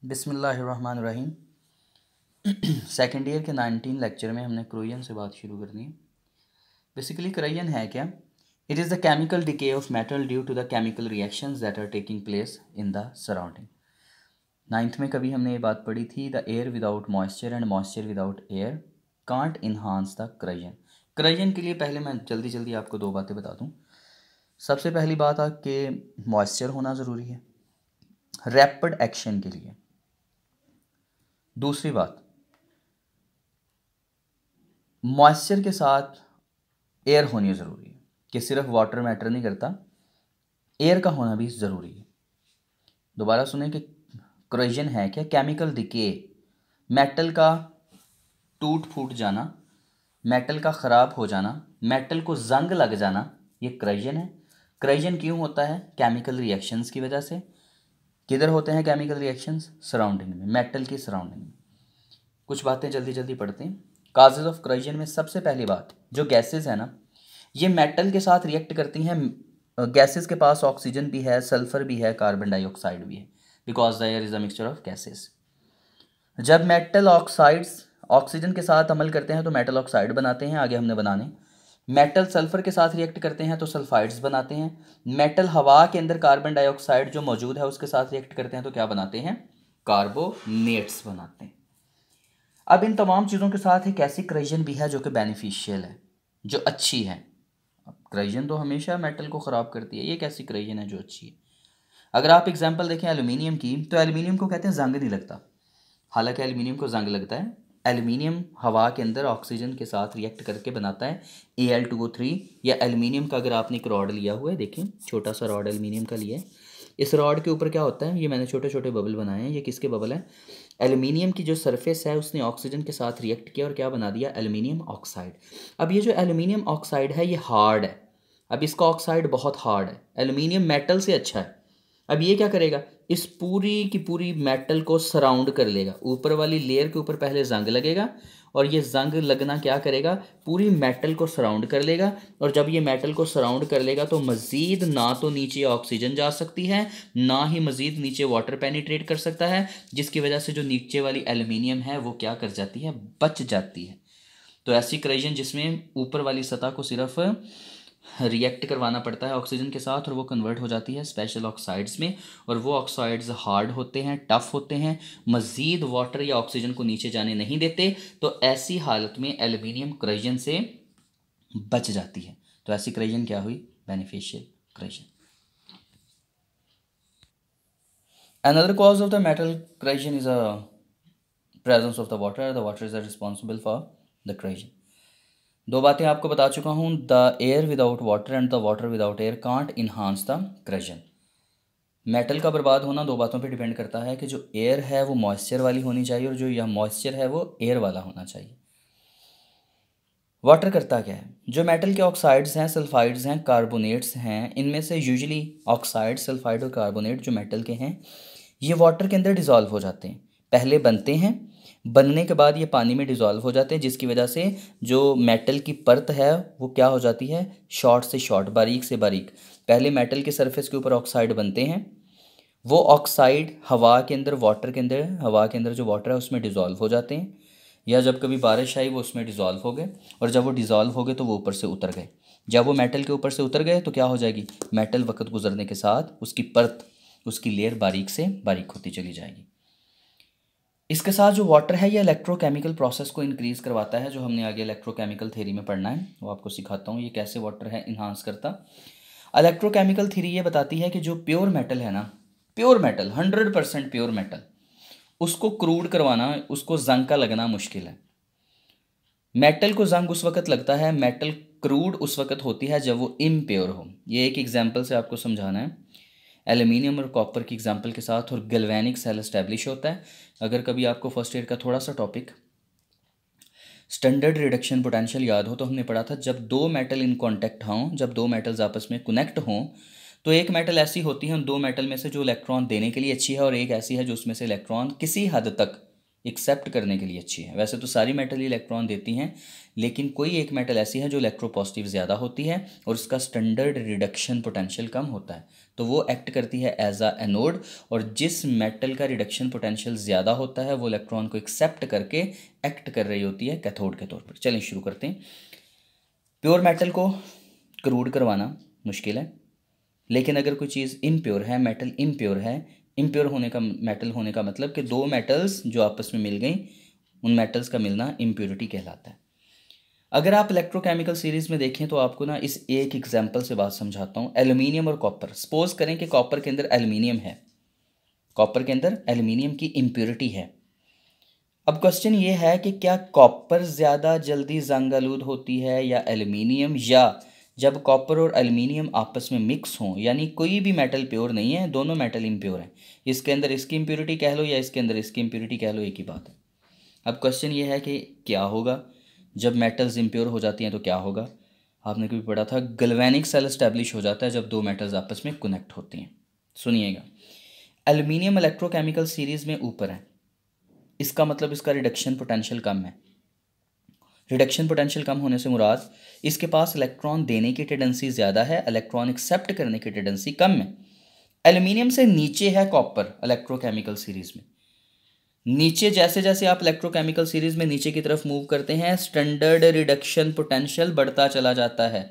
बिस्मिल्लाहिर्रहमानिर्रहीम। Second year के 19 lecture में हमने क्रोयन से बात शुरू करनी है। बेसिकली क्रोयन है क्या? It is the chemical decay of metal due to the chemical reactions that are taking place in the surrounding. Ninth में कभी हमने ये बात पढ़ी थी, the air without moisture and moisture without air can't enhance the corrosion. Corrosion के लिए पहले मैं जल्दी जल्दी आपको दो बातें बता दूँ। सबसे पहली बात है कि मॉइस्चर होना ज़रूरी है रैपिड एक्शन के लिए। दूसरी बात, मॉइस्चर के साथ एयर होनी ज़रूरी है कि सिर्फ वाटर मैटर नहीं करता, एयर का होना भी ज़रूरी है। दोबारा सुने कि क्रोजन है क्या? केमिकल डिके, मेटल का टूट फूट जाना, मेटल का ख़राब हो जाना, मेटल को जंग लग जाना, ये क्रोजन है। क्रोजन क्यों होता है? केमिकल रिएक्शंस की वजह से। किधर होते हैं केमिकल रिएक्शंस? सराउंडिंग में, मेटल की सराउंडिंग में। कुछ बातें जल्दी जल्दी पढ़ते हैं। काजेज ऑफ क्रोजन में सबसे पहली बात, जो गैसेस है ना, ये मेटल के साथ रिएक्ट करती हैं। गैसेस के पास ऑक्सीजन भी है, सल्फर भी है, कार्बन डाइऑक्साइड भी है, because the air is a mixture of gases. जब मेटल ऑक्साइड्स ऑक्सीजन के साथ अमल करते हैं तो मेटल ऑक्साइड बनाते हैं, आगे हमने बनाने। मेटल सल्फर के साथ रिएक्ट करते हैं तो सल्फाइड्स बनाते हैं। मेटल हवा के अंदर कार्बन डाइऑक्साइड जो मौजूद है उसके साथ रिएक्ट करते हैं तो क्या बनाते हैं? कार्बोनेट्स बनाते हैं। अब इन तमाम चीज़ों के साथ एक ऐसी क्रोजन भी है जो कि बेनिफिशियल है, जो अच्छी है। अब क्रोजन तो हमेशा मेटल को ख़राब करती है, ये एक ऐसी क्रोजन है जो अच्छी है। अगर आप एग्जांपल देखें एल्यूमिनियम की, तो एल्यूमिनियम को कहते हैं जंग नहीं लगता, हालांकि एल्यूमिनियम को जंग लगता है। एल्यूमिनियम हवा के अंदर ऑक्सीजन के साथ रिएक्ट करके बनाता है Al2O3। या एल्यूमिनियम का अगर आपने एक रॉड लिया हुआ है, देखें छोटा सा रॉड एल्यूमिनियम का लिया है, इस रॉड के ऊपर क्या होता है? ये मैंने छोटे छोटे बबल बनाए हैं, ये किसके बबल हैं? एल्यूमिनियम की जो सरफेस है उसने ऑक्सीजन के साथ रिएक्ट किया और क्या बना दिया? Aluminium oxide. अब ये जो एल्यूमिनियम ऑक्साइड है ये हार्ड है, अब इसका ऑक्साइड बहुत हार्ड है, एल्यूमिनियम मेटल से अच्छा है। अब ये क्या करेगा? इस पूरी की पूरी मेटल को सराउंड कर लेगा। ऊपर वाली लेयर के ऊपर पहले जंग लगेगा और ये जंग लगना क्या करेगा? पूरी मेटल को सराउंड कर लेगा। और जब ये मेटल को सराउंड कर लेगा तो मज़ीद ना तो नीचे ऑक्सीजन जा सकती है, ना ही मज़ीद नीचे वाटर पेनिट्रेट कर सकता है, जिसकी वजह से जो नीचे वाली एल्यूमिनियम है वो क्या कर जाती है? बच जाती है। तो ऐसी क्रोजन जिसमें ऊपर वाली सतह को सिर्फ रिएक्ट करवाना पड़ता है ऑक्सीजन के साथ और वो कन्वर्ट हो जाती है स्पेशल ऑक्साइड्स में, और वो ऑक्साइड्स हार्ड होते हैं, टफ होते हैं, मज़ीद वाटर या ऑक्सीजन को नीचे जाने नहीं देते। तो ऐसी हालत में एल्यूमिनियम क्रोजन से बच जाती है। तो ऐसी क्रोजन क्या हुई? Beneficial corrosion. Another cause of the metal corrosion is a presence of the water is responsible for the corrosion. दो बातें आपको बता चुका हूँ, the air without water and the water without air can't enhance the corrosion. Metal का बर्बाद होना दो बातों पे डिपेंड करता है कि जो एयर है वो मॉइस्चर वाली होनी चाहिए और जो यह मॉइस्चर है वो एयर वाला होना चाहिए। वाटर करता क्या है? जो मेटल के ऑक्साइड्स हैं, सल्फाइड्स हैं, कार्बोनेट्स हैं, इनमें से यूजुअली ऑक्साइड, सल्फाइड और कार्बोनेट जो मेटल के हैं ये वाटर के अंदर डिज़ोल्व हो जाते हैं। पहले बनते हैं, बनने के बाद ये पानी में डिज़ोल्व हो जाते हैं, जिसकी वजह से जो मेटल की परत है वो क्या हो जाती है? शॉर्ट से शॉर्ट, बारीक से बारीक। पहले मेटल के सरफेस के ऊपर ऑक्साइड बनते हैं, वो ऑक्साइड हवा के अंदर, वाटर के अंदर, हवा के अंदर जो वाटर है उसमें डिज़ोल्व हो जाते हैं, या जब कभी बारिश आई वो उसमें डिज़ोल्व हो गए, और जब वो डिज़ोल्व हो गए तो वो ऊपर से उतर गए। जब वो मेटल के ऊपर से उतर गए तो क्या हो जाएगी? मेटल वक्त गुजरने के साथ उसकी परत, उसकी लेयर बारीक से बारीक होती चली जाएगी। इसके साथ जो वाटर है ये इलेक्ट्रोकेमिकल प्रोसेस को इंक्रीज़ करवाता है, जो हमने आगे इलेक्ट्रोकेमिकल थ्योरी में पढ़ना है, वो आपको सिखाता हूँ ये कैसे वाटर है इन्हांस करता। इलेक्ट्रोकेमिकल थ्योरी ये बताती है कि जो प्योर मेटल है ना, प्योर मेटल 100% प्योर मेटल, उसको क्रूड करवाना, उसको जंग का लगना मुश्किल है। मेटल को जंग उस वक्त लगता है, मेटल क्रूड उस वक्त होती है जब वो इम्प्योर हो। ये एक एग्जांपल से आपको समझाना है, एल्यूमिनियम और कॉपर की एग्जांपल के साथ, और गैल्वेनिक सेल एस्टेब्लिश होता है। अगर कभी आपको फर्स्ट ईयर का थोड़ा सा टॉपिक स्टैंडर्ड रिडक्शन पोटेंशियल याद हो तो हमने पढ़ा था, जब दो मेटल इन कॉन्टैक्ट हों, जब दो मेटल्स आपस में कनेक्ट हों, तो एक मेटल ऐसी होती है उन दो मेटल में से जो इलेक्ट्रॉन देने के लिए अच्छी है, और एक ऐसी है जो उसमें से इलेक्ट्रॉन किसी हद तक एक्सेप्ट करने के लिए अच्छी है। वैसे तो सारी मेटल इलेक्ट्रॉन देती हैं, लेकिन कोई एक मेटल ऐसी है जो इलेक्ट्रोपॉजिटिव ज़्यादा होती है और उसका स्टैंडर्ड रिडक्शन पोटेंशियल कम होता है, तो वो एक्ट करती है एज अ एनोड। और जिस मेटल का रिडक्शन पोटेंशियल ज़्यादा होता है वो इलेक्ट्रॉन को एक्सेप्ट करके एक्ट कर रही होती है कैथोड के तौर पर। चलिए शुरू करते हैं। प्योर मेटल को क्रूड करवाना मुश्किल है, लेकिन अगर कोई चीज़ इम्प्योर है, मेटल इम्प्योर है, इम्प्योर होने का मेटल होने का मतलब कि दो मेटल्स जो आपस में मिल गई, उन मेटल्स का मिलना इम्प्योरिटी कहलाता है। अगर आप इलेक्ट्रोकेमिकल सीरीज़ में देखें तो आपको ना इस एक एग्जांपल से बात समझाता हूँ। एल्युमिनियम और कॉपर, सपोज करें कि कॉपर के अंदर एल्युमिनियम है, कॉपर के अंदर एल्युमिनियम की इम्प्योरिटी है। अब क्वेश्चन ये है कि क्या कॉपर ज़्यादा जल्दी जंग आलूद होती है या एल्युमिनियम, या जब कॉपर और एल्युमिनियम आपस में मिक्स हों, यानी कोई भी मेटल प्योर नहीं है, दोनों मेटल इम्प्योर हैं, इसके अंदर इसकी इम्प्योरिटी कह लो या इसके अंदर इसकी इम्प्योरिटी कह लो, एक ही बात है। अब क्वेश्चन ये है कि क्या होगा जब मेटल्स इम्प्योर हो जाती हैं, तो क्या होगा। आपने कभी पढ़ा था गैल्वेनिक सेल एस्टेब्लिश हो जाता है जब दो मेटल्स आपस में कनेक्ट होती हैं। सुनिएगा, एल्युमिनियम इलेक्ट्रोकेमिकल सीरीज़ में ऊपर है, इसका मतलब इसका रिडक्शन पोटेंशियल कम है। रिडक्शन पोटेंशियल कम होने से मुराद इसके पास इलेक्ट्रॉन देने की टेंडेंसी ज़्यादा है, इलेक्ट्रॉन एक्सेप्ट करने की टेंडेंसी कम है। एल्युमिनियम से नीचे है कॉपर इलेक्ट्रोकेमिकल सीरीज़ में। नीचे जैसे जैसे आप इलेक्ट्रोकेमिकल सीरीज़ में नीचे की तरफ मूव करते हैं, स्टैंडर्ड रिडक्शन पोटेंशियल बढ़ता चला जाता है।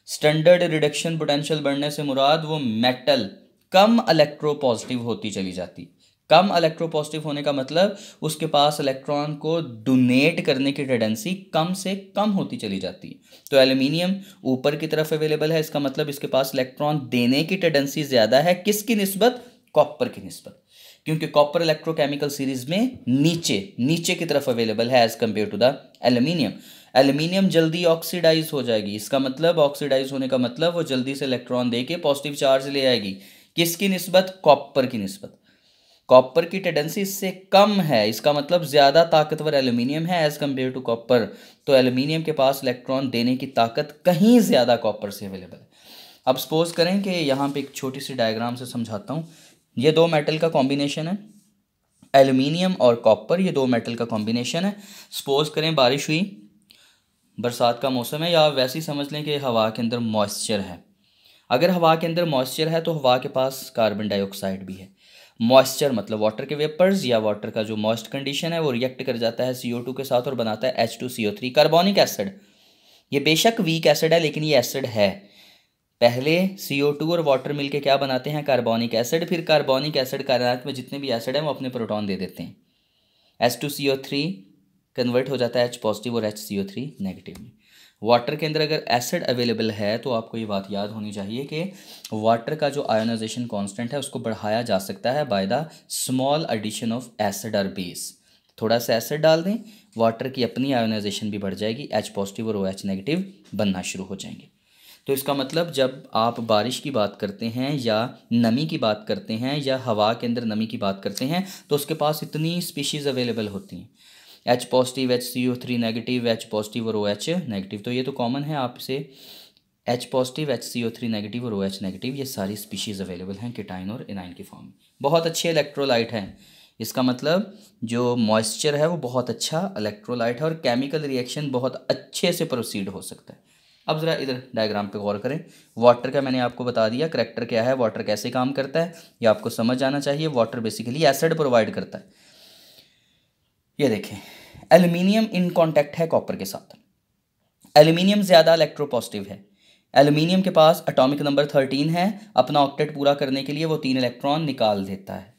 स्टैंडर्ड रिडक्शन पोटेंशियल बढ़ने से मुराद वो मेटल कम इलेक्ट्रोपॉजिटिव होती चली जाती। कम इलेक्ट्रोपॉजिटिव होने का मतलब उसके पास इलेक्ट्रॉन को डोनेट करने की टेंडेंसी कम से कम होती चली जाती है। तो एल्युमिनियम ऊपर की तरफ अवेलेबल है, इसका मतलब इसके पास इलेक्ट्रॉन देने की टेंडेंसी ज़्यादा है, किसकी निस्बत, कॉपर की निस्बत, क्योंकि कॉपर इलेक्ट्रोकेमिकल सीरीज में नीचे की तरफ अवेलेबल है as compare to the aluminium. Aluminium जल्दी ऑक्सीडाइज हो जाएगी, इसका मतलब ऑक्सीडाइज होने का मतलब वो जल्दी से इलेक्ट्रॉन देके पॉजिटिव चार्ज ले आएगी, किसकी निस्बत, कॉपर की निस्बत। कॉपर की टेंडेंसी इससे कम है, इसका मतलब ज़्यादा ताकतवर एल्युमिनियम है एज कंपेयर टू कॉपर। तो एल्युमिनियम के पास इलेक्ट्रॉन देने की ताकत कहीं ज़्यादा कॉपर से अवेलेबल है। अब सपोज करें कि यहाँ पे एक छोटी सी डायग्राम से समझाता हूँ। ये दो मेटल का कॉम्बिनेशन है, एल्युमिनियम और कॉपर, ये दो मेटल का कॉम्बिनेशन है। सपोज करें बारिश हुई, बरसात का मौसम है, या वैसे ही समझ लें कि हवा के अंदर मॉइस्चर है। अगर हवा के अंदर मॉइस्चर है तो हवा के पास कार्बन डाइऑक्साइड भी है। मॉइस्चर मतलब वाटर के वेपर्स या वाटर का जो मॉइस्ट कंडीशन है वो रिएक्ट कर जाता है CO2 के साथ और बनाता है H2CO3 कार्बोनिक एसिड। ये बेशक वीक एसिड है लेकिन ये एसिड है। पहले CO2 और वाटर मिलके क्या बनाते हैं, कार्बोनिक एसिड। फिर कार्बोनिक एसिड कायनात में जितने भी एसिड हैं वो अपने प्रोटॉन दे देते हैं, H2CO3 कन्वर्ट हो जाता है H पॉजिटिव और HCO3 नेगेटिव में। वाटर के अंदर अगर एसिड अवेलेबल है तो आपको ये बात याद होनी चाहिए कि वाटर का जो आयोनाइजेशन कांस्टेंट है उसको बढ़ाया जा सकता है by the small addition of acid और बेस। थोड़ा सा एसिड डाल दें, वाटर की अपनी आयोनाइजेशन भी बढ़ जाएगी, H पॉजिटिव और OH नेगेटिव बनना शुरू हो जाएंगे। तो इसका मतलब जब आप बारिश की बात करते हैं या नमी की बात करते हैं या हवा के अंदर नमी की बात करते हैं तो उसके पास इतनी स्पीशीज़ अवेलेबल होती हैं, H positive, HCO3 negative, H positive और OH नेगेटिव। तो ये तो कॉमन है आपसे, H पॉजिटिव, HCO3 नेगेटिव और OH नेगेटिव, ये सारी स्पीशीज़ अवेलेबल हैं केटाइन और एनाइन की फॉर्म में। बहुत अच्छे इलेक्ट्रोलाइट हैं, इसका मतलब जो मॉइस्चर है वो बहुत अच्छा इलेक्ट्रोलाइट है और केमिकल रिएक्शन बहुत अच्छे से प्रोसीड हो सकता है। अब ज़रा इधर डायग्राम पे गौर करें। वाटर का मैंने आपको बता दिया करैक्टर क्या है, वाटर कैसे काम करता है, ये आपको समझ आना चाहिए। वाटर बेसिकली एसिड प्रोवाइड करता है। ये देखें, एल्युमिनियम इन कांटेक्ट है कॉपर के साथ। एल्युमिनियम ज़्यादा इलेक्ट्रोपॉजिटिव है। एल्युमिनियम के पास एटॉमिक नंबर 13 है, अपना ऑक्टेट पूरा करने के लिए वो 3 इलेक्ट्रॉन निकाल देता है।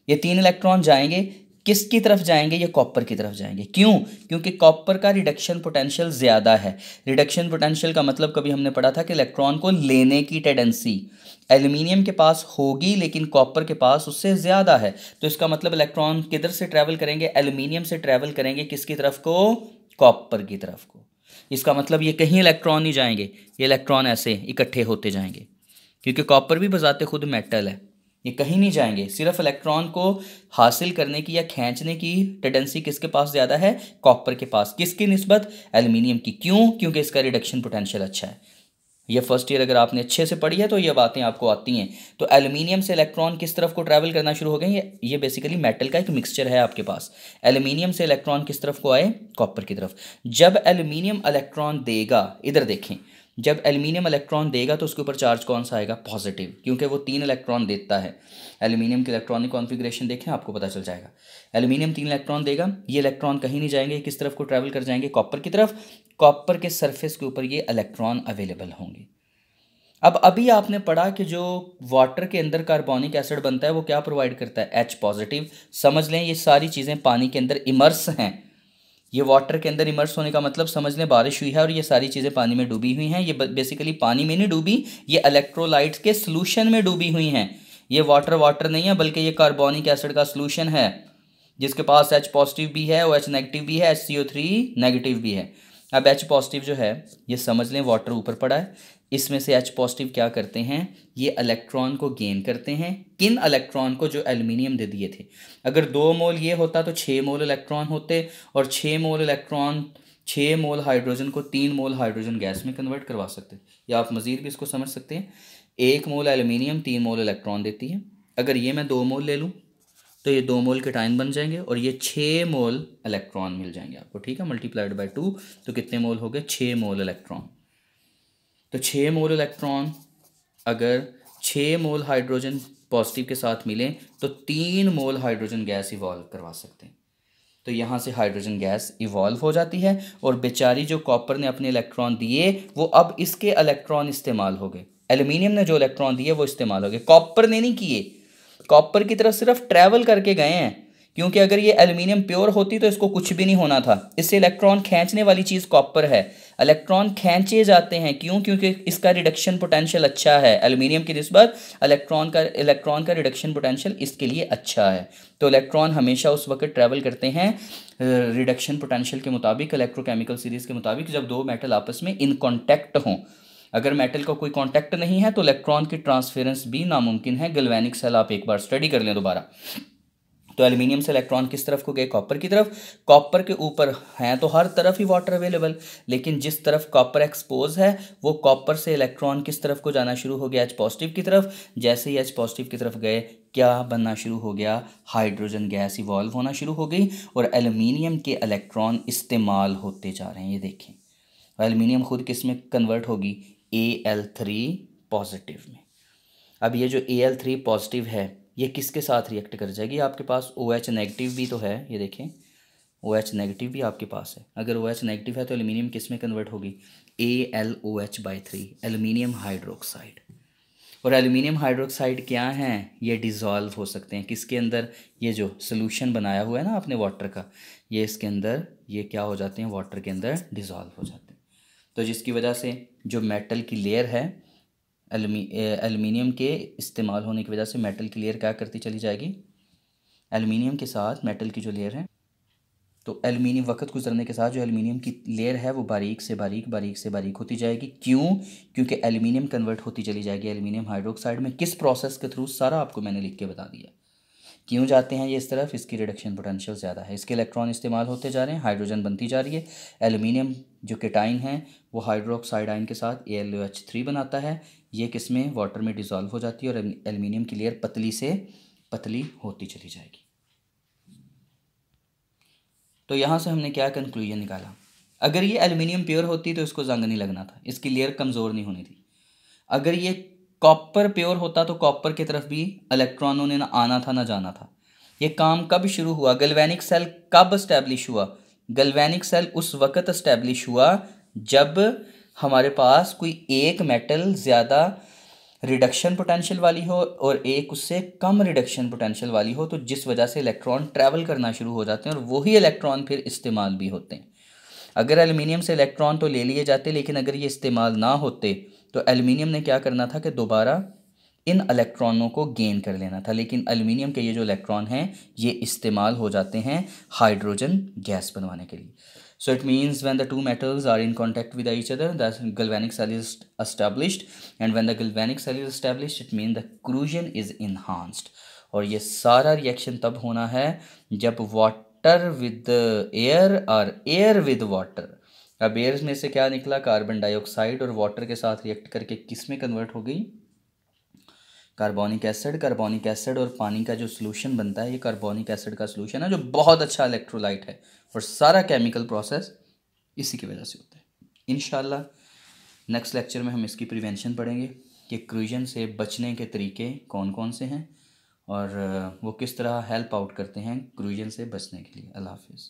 ये 3 इलेक्ट्रॉन जाएंगे किसकी तरफ जाएंगे, ये कॉपर की तरफ जाएंगे। क्यों, क्योंकि कॉपर का रिडक्शन पोटेंशियल ज़्यादा है। रिडक्शन पोटेंशियल का मतलब कभी हमने पढ़ा था कि इलेक्ट्रॉन को लेने की टेंडेंसी एल्युमिनियम के पास होगी लेकिन कॉपर के पास उससे ज़्यादा है। तो इसका मतलब इलेक्ट्रॉन किधर से ट्रैवल करेंगे, एल्युमिनियम से ट्रैवल करेंगे किसकी तरफ को, कॉपर की तरफ को। इसका मतलब ये कहीं इलेक्ट्रॉन नहीं जाएंगे, ये इलेक्ट्रॉन ऐसे इकट्ठे होते जाएंगे, क्योंकि कॉपर भी बजाते खुद मेटल है, ये कहीं नहीं जाएंगे। सिर्फ इलेक्ट्रॉन को हासिल करने की या खींचने की टेंडेंसी किसके पास ज़्यादा है, कॉपर के पास। किसकी निस्बत, एल्युमिनियम की। क्यों, क्योंकि इसका रिडक्शन पोटेंशियल अच्छा है। ये फर्स्ट ईयर अगर आपने अच्छे से पढ़ी है तो ये बातें आपको आती हैं। तो एल्यूमिनियम से इलेक्ट्रॉन किस तरफ को ट्रैवल करना शुरू हो गए, ये बेसिकली मेटल का एक मिक्सचर है आपके पास। एल्यूमिनियम से इलेक्ट्रॉन किस तरफ को आए, कॉपर की तरफ। जब एल्यूमिनियम इलेक्ट्रॉन देगा, इधर देखें, जब एल्यूमिनियम इलेक्ट्रॉन देगा तो उसके ऊपर चार्ज कौन सा आएगा, पॉजिटिव, क्योंकि वो 3 इलेक्ट्रॉन देता है। एल्यूमिनियम की इलेक्ट्रॉनिक कॉन्फ़िगरेशन देखें, आपको पता चल जाएगा। एल्यूमिनियम 3 इलेक्ट्रॉन देगा, ये इलेक्ट्रॉन कहीं नहीं जाएंगे, किस तरफ को ट्रैवल कर जाएंगे, कॉपर की तरफ। कॉपर के सरफेस के ऊपर ये इलेक्ट्रॉन अवेलेबल होंगे। अब अभी आपने पढ़ा कि जो वाटर के अंदर कार्बोनिक एसिड बनता है वो क्या प्रोवाइड करता है, एच पॉजिटिव। समझ लें ये सारी चीज़ें पानी के अंदर इमर्स हैं। ये वाटर के अंदर इमर्स होने का मतलब समझ लें बारिश हुई है और ये सारी चीज़ें पानी में डूबी हुई हैं। ये बेसिकली पानी में नहीं डूबी, ये इलेक्ट्रोलाइट्स के सॉल्यूशन में डूबी हुई हैं। ये वाटर नहीं है, बल्कि ये कार्बोनिक एसिड का सॉल्यूशन है, जिसके पास एच पॉजिटिव भी है, ओ एच नेगेटिव भी है, HCO3 नेगेटिव भी है। अब एच पॉजिटिव जो है ये समझ लें वाटर ऊपर पड़ा है, इसमें से एच पॉजिटिव क्या करते हैं, ये इलेक्ट्रॉन को गेन करते हैं। किन इलेक्ट्रॉन को, जो एल्यूमिनियम दे दिए थे। अगर 2 मोल ये होता तो 6 मोल इलेक्ट्रॉन होते, और 6 मोल इलेक्ट्रॉन 6 मोल हाइड्रोजन को 3 मोल हाइड्रोजन गैस में कन्वर्ट करवा सकते। या आप मज़ीद भी इसको समझ सकते हैं, 1 मोल एल्यूमिनियम 3 मोल इलेक्ट्रॉन देती है। अगर ये मैं 2 मोल ले लूँ तो ये 2 मोल केटाइन बन जाएंगे और ये 6 मोल इलेक्ट्रॉन मिल जाएंगे आपको, ठीक है। मल्टीप्लाइड बाय 2 तो कितने मोल हो गए, 6 मोल इलेक्ट्रॉन। तो 6 मोल इलेक्ट्रॉन अगर 6 मोल हाइड्रोजन पॉजिटिव के साथ मिलें तो 3 मोल हाइड्रोजन गैस इवॉल्व करवा सकते हैं। तो यहाँ से हाइड्रोजन गैस इवॉल्व हो जाती है और बेचारी जो कॉपर ने अपने इलेक्ट्रॉन दिए वो अब इसके इलेक्ट्रॉन इस्तेमाल हो गए। एल्यूमिनियम ने जो इलेक्ट्रॉन दिए वो इस्तेमाल हो गए, कॉपर ने नहीं किए। कॉपर की तरफ सिर्फ ट्रैवल करके गए हैं, क्योंकि अगर ये एल्यूमिनियम प्योर होती तो इसको कुछ भी नहीं होना था। इससे इलेक्ट्रॉन खींचने वाली चीज़ कॉपर है। इलेक्ट्रॉन खींचे जाते हैं क्यों, क्योंकि इसका रिडक्शन पोटेंशियल अच्छा है। एल्यूमिनियम की निस्बत इलेक्ट्रॉन का रिडक्शन पोटेंशियल इसके लिए अच्छा है। तो इलेक्ट्रॉन हमेशा उस वक्त ट्रैवल करते हैं रिडक्शन पोटेंशियल के मुताबिक, इलेक्ट्रोकेमिकल सीरीज़ के मुताबिक, जब 2 मेटल आपस में इन कॉन्टैक्ट हों। अगर मेटल का कोई कांटेक्ट नहीं है तो इलेक्ट्रॉन की ट्रांसफेरेंस भी नामुमकिन है। गैल्वेनिक सेल आप एक बार स्टडी कर लें दोबारा। तो एल्यूमिनियम से इलेक्ट्रॉन किस तरफ को गए, कॉपर की तरफ। कॉपर के ऊपर हैं तो हर तरफ ही वाटर अवेलेबल, लेकिन जिस तरफ कॉपर एक्सपोज है वो कॉपर से इलेक्ट्रॉन किस तरफ को जाना शुरू हो गया, एच पॉजिटिव की तरफ। जैसे ही एच पॉजिटिव की तरफ गए क्या बनना शुरू हो गया, हाइड्रोजन गैस इवॉल्व होना शुरू हो गई और एल्यूमिनियम के इलेक्ट्रॉन इस्तेमाल होते जा रहे हैं। ये देखें, एल्यूमिनियम खुद किस में कन्वर्ट होगी, Al3 पॉजिटिव में। अब ये जो Al3 पॉजिटिव है ये किसके साथ रिएक्ट कर जाएगी, आपके पास OH नेगेटिव भी तो है। ये देखें OH नेगेटिव भी आपके पास है। अगर OH नेगेटिव है तो एल्यूमिनियम किस में कन्वर्ट होगी, AlOH/3, एल्यूमिनियम हाइड्रोक्साइड। और एल्यूमिनियम हाइड्रोक्साइड क्या हैं, ये डिज़ोल्व हो सकते हैं किसके अंदर, ये जो सोल्यूशन बनाया हुआ है ना आपने वाटर का, ये इसके अंदर ये क्या हो जाते हैं, वाटर के अंदर डिज़ोल्व हो जाते हैं। तो जिसकी वजह से जो मेटल की लेयर है, एल्यूमिनियम के इस्तेमाल होने की वजह से मेटल की लेयर क्या करती चली जाएगी, एल्यूमिनियम के साथ मेटल की जो लेयर है, तो एल्यूमिनियम वक्त गुजरने के साथ जो एल्यूमिनियम की लेयर है वो बारीक से बारीक होती जाएगी। क्यों, क्योंकि एल्यूमिनियम कन्वर्ट होती चली जाएगी एल्यूमिनियम हाइड्रोक्साइड में। किस प्रोसेस के थ्रू, सारा आपको मैंने लिख के बता दिया। क्यों जाते हैं ये इस तरफ, इसकी रिडक्शन पोटेंशियल ज़्यादा है, इसके इलेक्ट्रॉन इस्तेमाल होते जा रहे हैं, हाइड्रोजन बनती जा रही है। एल्यूमिनियम जो केटाइन है वो हाइड्रोक्साइड आयन के साथ AlOH3 बनाता है, ये किस में, वाटर में डिज़ोल्व हो जाती है और एल्यूमिनियम की लेयर पतली से पतली होती चली जाएगी। तो यहाँ से हमने क्या कंक्लूजन निकाला, अगर ये एल्यूमिनियम प्योर होती तो इसको जंग नहीं लगना था, इसकी लेयर कमज़ोर नहीं होनी थी। अगर ये कॉपर प्योर होता तो कॉपर की तरफ भी इलेक्ट्रॉनों ने ना आना था ना जाना था। ये काम कब शुरू हुआ, गैल्वेनिक सेल कब इस्टेब्लिश हुआ, गैल्वेनिक सेल उस वक़्त इस्टेब्लिश हुआ जब हमारे पास कोई एक मेटल ज़्यादा रिडक्शन पोटेंशियल वाली हो और एक उससे कम रिडक्शन पोटेंशियल वाली हो, तो जिस वजह से इलेक्ट्रॉन ट्रैवल करना शुरू हो जाते हैं और वही इलेक्ट्रॉन फिर इस्तेमाल भी होते हैं। अगर एल्यूमिनियम से इलेक्ट्रॉन तो ले लिए जाते, लेकिन अगर ये इस्तेमाल ना होते तो एल्यूमिनियम ने क्या करना था कि दोबारा इन इलेक्ट्रॉनों को गेन कर लेना था। लेकिन एल्यूमिनियम के ये जो इलेक्ट्रॉन हैं ये इस्तेमाल हो जाते हैं हाइड्रोजन गैस बनवाने के लिए। So it means when the two metals are in contact with each other, the galvanic cell is established, and when the galvanic cell is established, it means the corrosion is enhanced. और ये सारा reaction तब होना है जब water with air और air with water, अब air में से क्या निकला, कार्बन डाइऑक्साइड, और वाटर के साथ रिएक्ट करके किस में कन्वर्ट हो गई, कार्बोनिक एसिड। कार्बोनिक एसिड और पानी का जो सोल्यूशन बनता है, ये कार्बोनिक एसिड का सोल्यूशन है जो बहुत अच्छा इलेक्ट्रोलाइट है, और सारा केमिकल प्रोसेस इसी की वजह से होता है। इंशाल्लाह नेक्स्ट लेक्चर में हम इसकी प्रिवेंशन पढ़ेंगे कि क्रूजन से बचने के तरीके कौन कौन से हैं और वो किस तरह हेल्प आउट करते हैं क्रूजन से बचने के लिए। अल्लाह हाफिज़।